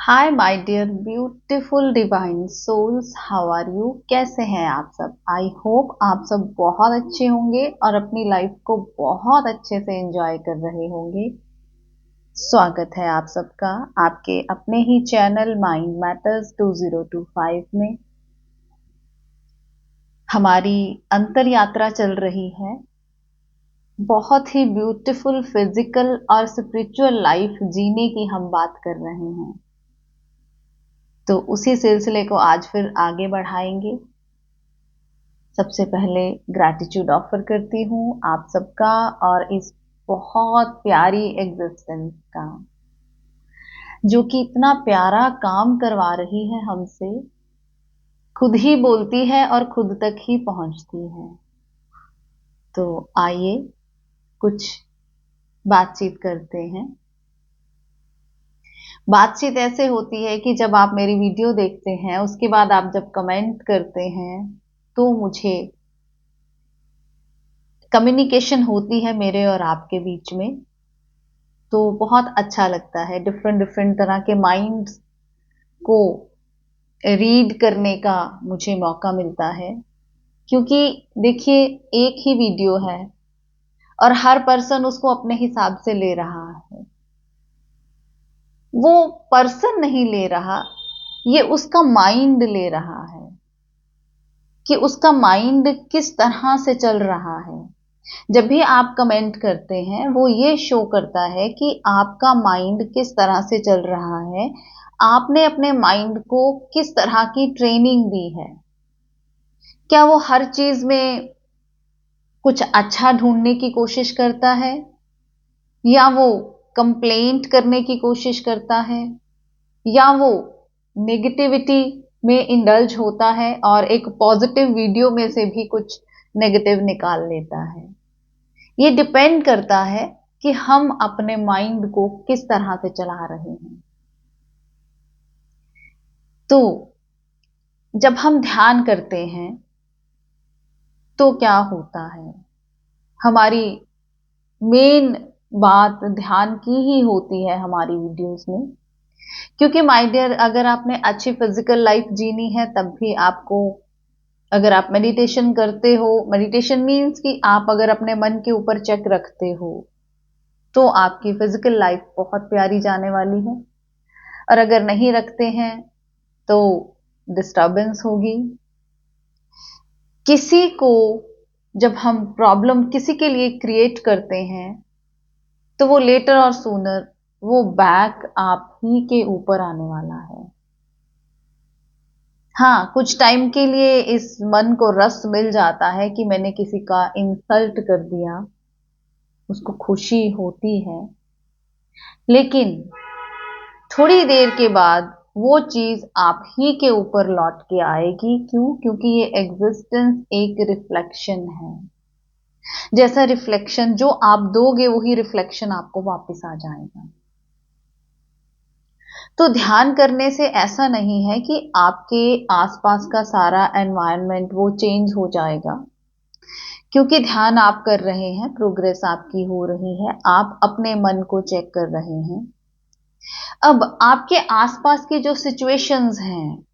Hi my dear beautiful divine souls, how are you? कैसे हैं आप सब? आई होप आप सब बहुत अच्छे होंगे और अपनी लाइफ को बहुत अच्छे से एंजॉय कर रहे होंगे। स्वागत है आप सबका आपके अपने ही चैनल माइंड मैटर्स 2025 में। हमारी अंतर यात्रा चल रही है। बहुत ही ब्यूटीफुल फिजिकल और स्पिरिचुअल लाइफ जीने की हम बात कर रहे हैं, तो उसी सिलसिले को आज फिर आगे बढ़ाएंगे। सबसे पहले ग्रैटिट्यूड ऑफर करती हूँ आप सबका और इस बहुत प्यारी एग्जिस्टेंस का, जो कि इतना प्यारा काम करवा रही है हमसे। खुद ही बोलती है और खुद तक ही पहुंचती है। तो आइए कुछ बातचीत करते हैं। बातचीत ऐसे होती है कि जब आप मेरी वीडियो देखते हैं, उसके बाद आप जब कमेंट करते हैं, तो मुझे कम्युनिकेशन होती है मेरे और आपके बीच में। तो बहुत अच्छा लगता है। डिफरेंट डिफरेंट तरह के माइंड्स को रीड करने का मुझे मौका मिलता है, क्योंकि देखिए, एक ही वीडियो है और हर पर्सन उसको अपने हिसाब से ले रहा है। वो पर्सन नहीं ले रहा, ये उसका माइंड ले रहा है कि उसका माइंड किस तरह से चल रहा है। जब भी आप कमेंट करते हैं, वो ये शो करता है कि आपका माइंड किस तरह से चल रहा है। आपने अपने माइंड को किस तरह की ट्रेनिंग दी है। क्या वो हर चीज में कुछ अच्छा ढूंढने की कोशिश करता है, या वो कंप्लेंट करने की कोशिश करता है, या वो नेगेटिविटी में इंडल्ज होता है और एक पॉजिटिव वीडियो में से भी कुछ नेगेटिव निकाल लेता है। ये डिपेंड करता है कि हम अपने माइंड को किस तरह से चला रहे हैं। तो जब हम ध्यान करते हैं तो क्या होता है, हमारी मेन बात ध्यान की ही होती है हमारी वीडियोस में। क्योंकि माय डियर, अगर आपने अच्छी फिजिकल लाइफ जीनी है, तब भी आपको, अगर आप मेडिटेशन करते हो, मेडिटेशन मीन्स कि आप अगर अपने मन के ऊपर चेक रखते हो, तो आपकी फिजिकल लाइफ बहुत प्यारी जाने वाली है। और अगर नहीं रखते हैं तो डिस्टर्बेंस होगी। किसी को, जब हम प्रॉब्लम किसी के लिए क्रिएट करते हैं, तो वो लेटर और सूनर वो बैक आप ही के ऊपर आने वाला है। हाँ, कुछ टाइम के लिए इस मन को रस मिल जाता है कि मैंने किसी का इंसल्ट कर दिया, उसको खुशी होती है। लेकिन थोड़ी देर के बाद वो चीज आप ही के ऊपर लौट के आएगी। क्यों? क्योंकि ये एग्जिस्टेंस एक रिफ्लेक्शन है। जैसा रिफ्लेक्शन जो आप दोगे, वही रिफ्लेक्शन आपको वापस आ जाएगा। तो ध्यान करने से ऐसा नहीं है कि आपके आसपास का सारा एनवायरनमेंट वो चेंज हो जाएगा। क्योंकि ध्यान आप कर रहे हैं, प्रोग्रेस आपकी हो रही है, आप अपने मन को चेक कर रहे हैं। अब आपके आसपास की जो सिचुएशंस हैं,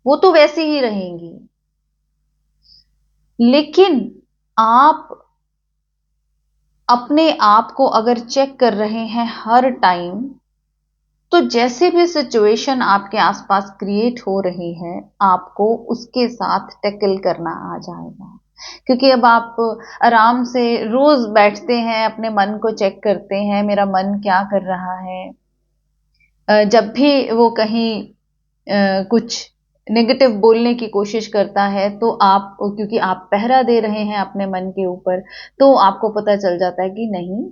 वो तो वैसी ही रहेंगी, लेकिन आप अपने आप को अगर चेक कर रहे हैं हर टाइम, तो जैसे भी सिचुएशन आपके आसपास क्रिएट हो रही है, आपको उसके साथ टैकल करना आ जाएगा। क्योंकि अब आप आराम से रोज बैठते हैं, अपने मन को चेक करते हैं, मेरा मन क्या कर रहा है। जब भी वो कहीं कुछ नेगेटिव बोलने की कोशिश करता है, तो आप, क्योंकि आप पहरा दे रहे हैं अपने मन के ऊपर, तो आपको पता चल जाता है कि नहीं,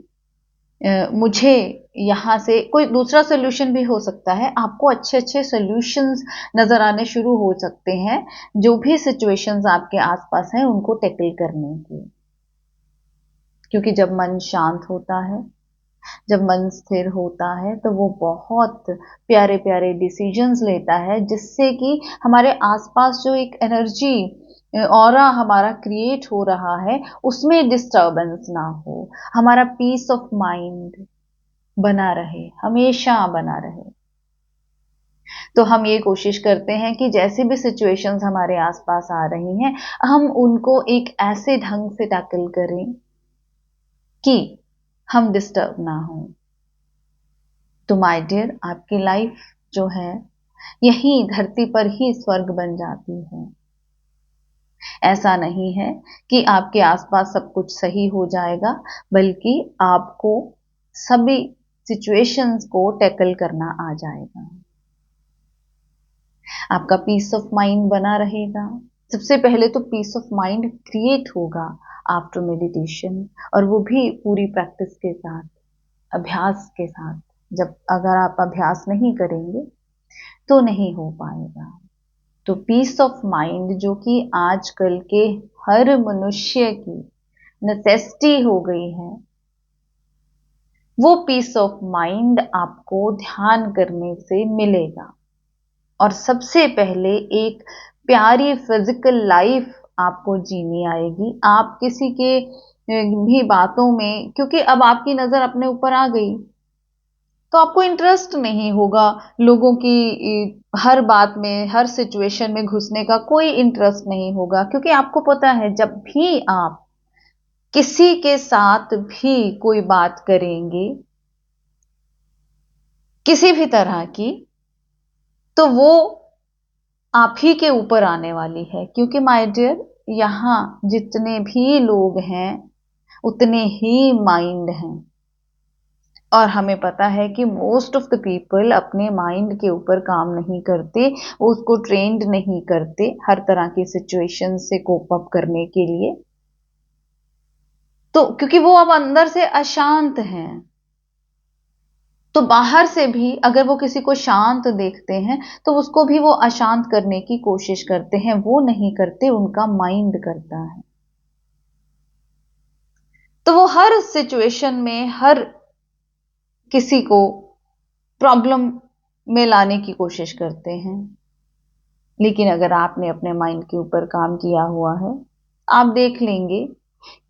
मुझे यहाँ से कोई दूसरा सोल्यूशन भी हो सकता है। आपको अच्छे अच्छे सोल्यूशंस नजर आने शुरू हो सकते हैं, जो भी सिचुएशंस आपके आसपास हैं उनको टैकल करने की। क्योंकि जब मन शांत होता है, जब मन स्थिर होता है, तो वो बहुत प्यारे प्यारे डिसीजंस लेता है, जिससे कि हमारे आसपास जो एक एनर्जी ऑरा हमारा क्रिएट हो रहा है, उसमें डिस्टर्बेंस ना हो, हमारा पीस ऑफ माइंड बना रहे, हमेशा बना रहे। तो हम ये कोशिश करते हैं कि जैसे भी सिचुएशंस हमारे आसपास आ रही हैं, हम उनको एक ऐसे ढंग से टैकल करें कि हम डिस्टर्ब ना हो। तो माय डियर, आपकी लाइफ जो है यही धरती पर ही स्वर्ग बन जाती है। ऐसा नहीं है कि आपके आसपास सब कुछ सही हो जाएगा, बल्कि आपको सभी सिचुएशंस को टैकल करना आ जाएगा। आपका पीस ऑफ माइंड बना रहेगा। सबसे पहले तो पीस ऑफ माइंड क्रिएट होगा आफ्टर मेडिटेशन, और वो भी पूरी प्रैक्टिस के साथ, अभ्यास के साथ। जब अगर आप अभ्यास नहीं करेंगे तो नहीं हो पाएगा। तो पीस ऑफ माइंड, जो कि आजकल के हर मनुष्य की नेसेसिटी हो गई है, वो पीस ऑफ माइंड आपको ध्यान करने से मिलेगा। और सबसे पहले एक प्यारी फिजिकल लाइफ आपको जीनी आएगी। आप किसी के भी बातों में, क्योंकि अब आपकी नजर अपने ऊपर आ गई, तो आपको इंटरेस्ट नहीं होगा लोगों की हर बात में, हर सिचुएशन में घुसने का कोई इंटरेस्ट नहीं होगा, क्योंकि आपको पता है जब भी आप किसी के साथ भी कोई बात करेंगे किसी भी तरह की, तो वो आप ही के ऊपर आने वाली है। क्योंकि माय डियर, यहां जितने भी लोग हैं उतने ही माइंड हैं, और हमें पता है कि मोस्ट ऑफ द पीपल अपने माइंड के ऊपर काम नहीं करते, वो उसको ट्रेंड नहीं करते हर तरह की सिचुएशन से कोप अप करने के लिए। तो क्योंकि वो अब अंदर से अशांत हैं, तो बाहर से भी अगर वो किसी को शांत देखते हैं तो उसको भी वो अशांत करने की कोशिश करते हैं। वो नहीं करते, उनका माइंड करता है। तो वो हर सिचुएशन में हर किसी को प्रॉब्लम में लाने की कोशिश करते हैं। लेकिन अगर आपने अपने माइंड के ऊपर काम किया हुआ है, आप देख लेंगे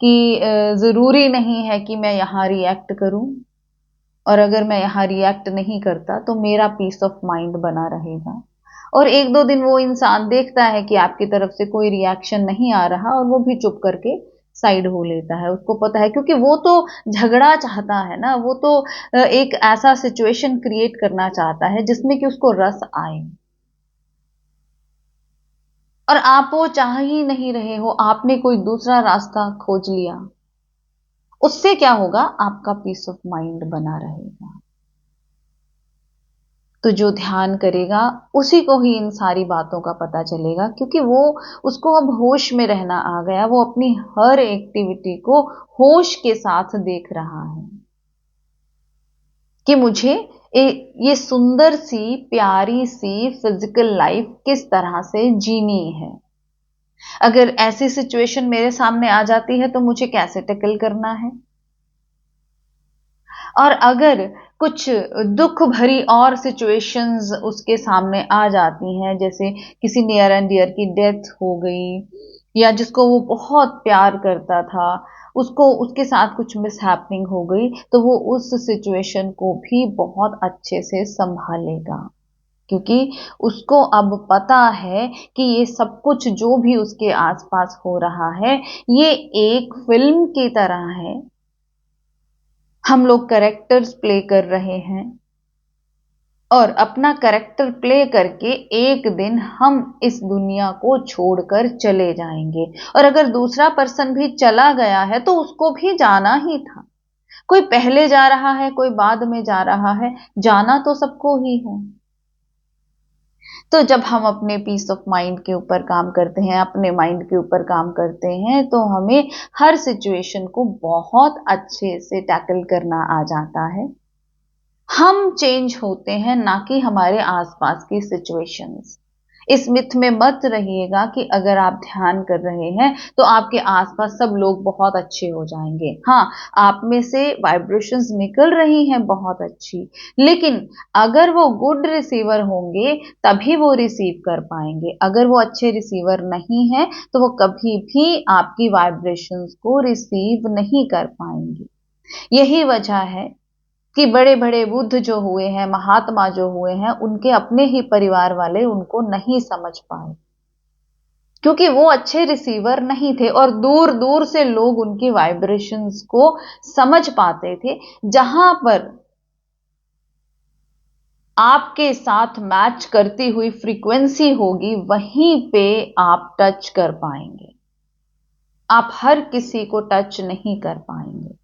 कि जरूरी नहीं है कि मैं यहां रिएक्ट करूं, और अगर मैं यहां रिएक्ट नहीं करता तो मेरा पीस ऑफ माइंड बना रहेगा। और एक दो दिन वो इंसान देखता है कि आपकी तरफ से कोई रिएक्शन नहीं आ रहा, और वो भी चुप करके साइड हो लेता है। उसको पता है, क्योंकि वो तो झगड़ा चाहता है ना, वो तो एक ऐसा सिचुएशन क्रिएट करना चाहता है जिसमें कि उसको रस आए, और आप वो चाह ही नहीं रहे हो, आपने कोई दूसरा रास्ता खोज लिया। उससे क्या होगा, आपका पीस ऑफ माइंड बना रहेगा। तो जो ध्यान करेगा उसी को ही इन सारी बातों का पता चलेगा, क्योंकि वो, उसको अब होश में रहना आ गया। वो अपनी हर एक्टिविटी को होश के साथ देख रहा है कि मुझे ये सुंदर सी प्यारी सी फिजिकल लाइफ किस तरह से जीनी है। अगर ऐसी सिचुएशन मेरे सामने आ जाती है तो मुझे कैसे टैकल करना है, और अगर कुछ दुख भरी और सिचुएशंस उसके सामने आ जाती हैं, जैसे किसी नियर एंड डियर की डेथ हो गई, या जिसको वो बहुत प्यार करता था उसको, उसके साथ कुछ मिसहैपनिंग हो गई, तो वो उस सिचुएशन को भी बहुत अच्छे से संभालेगा। क्योंकि उसको अब पता है कि ये सब कुछ जो भी उसके आसपास हो रहा है, ये एक फिल्म की तरह है। हम लोग कैरेक्टर्स प्ले कर रहे हैं, और अपना कैरेक्टर प्ले करके एक दिन हम इस दुनिया को छोड़कर चले जाएंगे। और अगर दूसरा पर्सन भी चला गया है तो उसको भी जाना ही था। कोई पहले जा रहा है, कोई बाद में जा रहा है, जाना तो सबको ही है। तो जब हम अपने पीस ऑफ माइंड के ऊपर काम करते हैं, अपने माइंड के ऊपर काम करते हैं, तो हमें हर सिचुएशन को बहुत अच्छे से टैकल करना आ जाता है। हम चेंज होते हैं, ना कि हमारे आसपास की सिचुएशंस। इस मिथ में मत रहिएगा कि अगर आप ध्यान कर रहे हैं तो आपके आसपास सब लोग बहुत अच्छे हो जाएंगे। हाँ, आप में से वाइब्रेशंस निकल रही हैं बहुत अच्छी, लेकिन अगर वो गुड रिसीवर होंगे तभी वो रिसीव कर पाएंगे। अगर वो अच्छे रिसीवर नहीं है तो वो कभी भी आपकी वाइब्रेशंस को रिसीव नहीं कर पाएंगे। यही वजह है कि बड़े बड़े बुद्ध जो हुए हैं, महात्मा जो हुए हैं, उनके अपने ही परिवार वाले उनको नहीं समझ पाए, क्योंकि वो अच्छे रिसीवर नहीं थे और दूर दूर से लोग उनकी वाइब्रेशंस को समझ पाते थे। जहां पर आपके साथ मैच करती हुई फ्रीक्वेंसी होगी, वहीं पे आप टच कर पाएंगे। आप हर किसी को टच नहीं कर पाएंगे।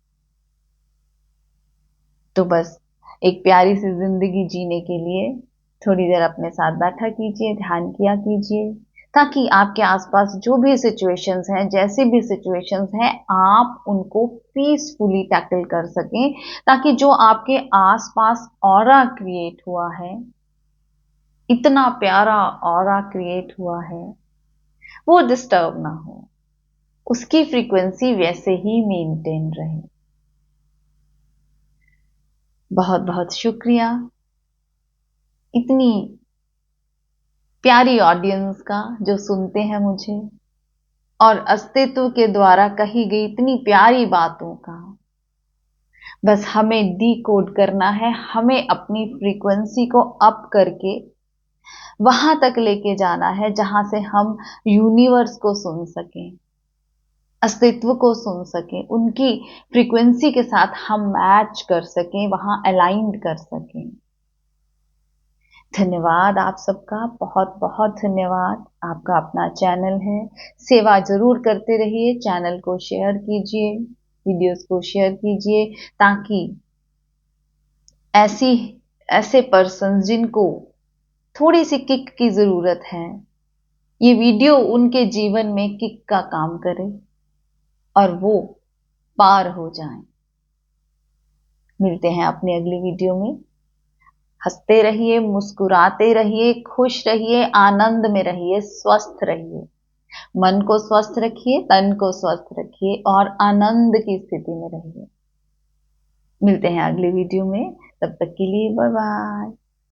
तो बस एक प्यारी सी जिंदगी जीने के लिए थोड़ी देर अपने साथ बैठा कीजिए, ध्यान किया कीजिए, ताकि आपके आसपास जो भी सिचुएशंस हैं, जैसे भी सिचुएशंस हैं, आप उनको पीसफुली टैकल कर सकें, ताकि जो आपके आसपास ऑरा क्रिएट हुआ है, इतना प्यारा ऑरा क्रिएट हुआ है, वो डिस्टर्ब ना हो, उसकी फ्रीक्वेंसी वैसे ही मेंटेन रहे। बहुत बहुत शुक्रिया इतनी प्यारी ऑडियंस का जो सुनते हैं मुझे, और अस्तित्व के द्वारा कही गई इतनी प्यारी बातों का। बस हमें डिकोड करना है, हमें अपनी फ्रीक्वेंसी को अप करके वहां तक लेके जाना है जहां से हम यूनिवर्स को सुन सकें, अस्तित्व को सुन सकें, उनकी फ्रीक्वेंसी के साथ हम मैच कर सकें, वहां अलाइंड कर सकें। धन्यवाद आप सबका, बहुत बहुत धन्यवाद। आपका अपना चैनल है, सेवा जरूर करते रहिए, चैनल को शेयर कीजिए, वीडियोस को शेयर कीजिए, ताकि ऐसी ऐसे पर्सन जिनको थोड़ी सी किक की जरूरत है, ये वीडियो उनके जीवन में किक का काम करे और वो पार हो जाएं। मिलते हैं अपनी अगली वीडियो में। हंसते रहिए, मुस्कुराते रहिए, खुश रहिए, आनंद में रहिए, स्वस्थ रहिए। मन को स्वस्थ रखिए, तन को स्वस्थ रखिए और आनंद की स्थिति में रहिए। मिलते हैं अगली वीडियो में, तब तक के लिए बाय बाय।